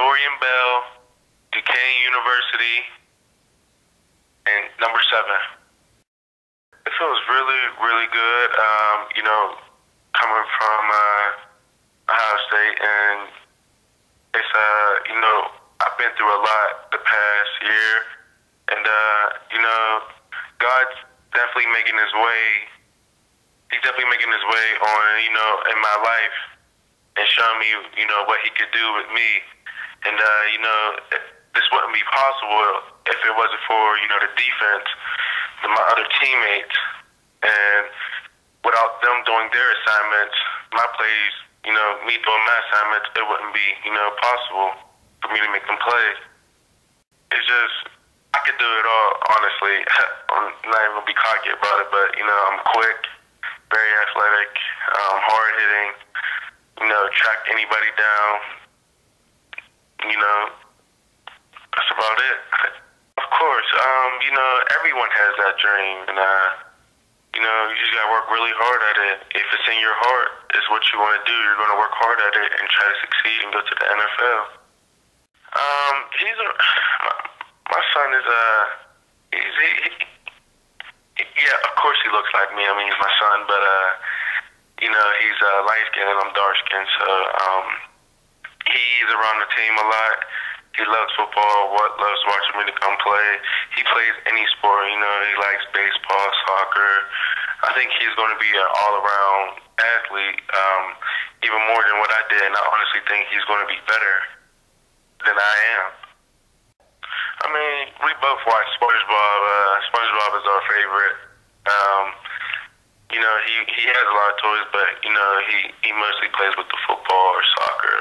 Dorian Bell, Duquesne University, and number 7. It feels really, really good. Coming from Ohio State, and it's I've been through a lot the past year, and God's definitely making His way. He's definitely making His way on in my life and showing me what He could do with me, and this wouldn't be possible if it wasn't for the defense, my other teammates, and without them doing their assignments, my plays, me doing my assignments, it wouldn't be, possible for me to make them play. It's just, I could do it all, honestly. I'm not even going to be cocky about it, but, I'm quick, very athletic, hard-hitting, track anybody down. That's about it. Of course, everyone has that dream, and, you just gotta work really hard at it. If it's in your heart, it's what you want to do. You're gonna work hard at it and try to succeed and go to the NFL. My son is yeah, of course he looks like me. I mean, he's my son, but he's light skinned and I'm dark skinned, so he's around the team a lot. He loves football, loves watching me to come play. He plays any sport, he likes baseball, soccer. I think he's going to be an all-around athlete, even more than what I did, and I honestly think he's going to be better than I am. I mean, we both watch SpongeBob. SpongeBob is our favorite. He has a lot of toys, but, he mostly plays with the football or soccer.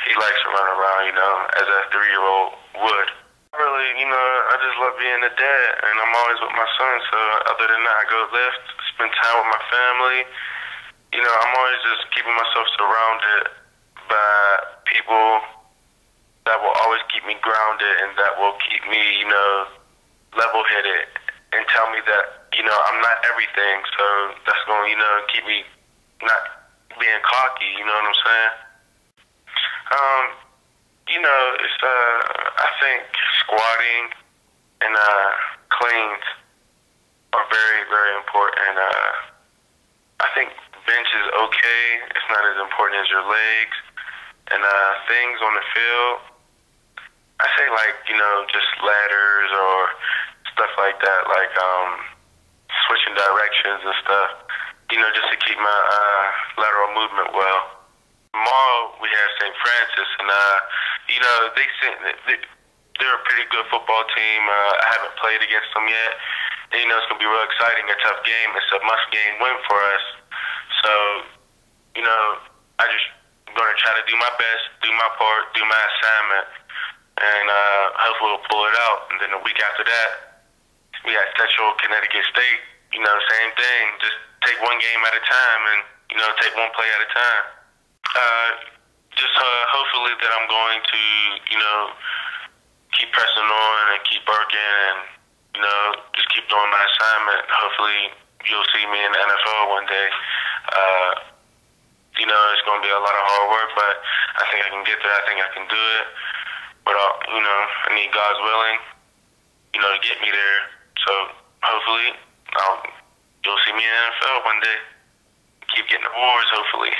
He likes to run around, as a 3-year-old would. Really, I just love being a dad, and I'm always with my son, so other than that, I go lift, spend time with my family. I'm always just keeping myself surrounded by people that will always keep me grounded and that will keep me, level-headed and tell me that, I'm not everything, so that's going to, keep me not being cocky, you know what I'm saying? I think squatting and cleans are very, very important. I think bench is okay. It's not as important as your legs. And things on the field, I say just ladders or stuff like that, like switching directions and stuff, just to keep my lateral movement well. Tomorrow we have St. Francis, and they're a pretty good football team. I haven't played against them yet. And, it's gonna be real exciting, a tough game. It's a must-game win for us. So, I just gonna try to do my best, do my part, do my assignment, and hopefully we'll pull it out. And then the week after that, we got Central Connecticut State. Same thing. Just take one game at a time, and take one play at a time. Hopefully that I'm going to, keep pressing on and keep working and, just keep doing my assignment. Hopefully you'll see me in the NFL one day. It's going to be a lot of hard work, but I think I can get there. I think I can do it. But, I need God's willing, to get me there. So hopefully you'll see me in the NFL one day. Keep getting awards, hopefully.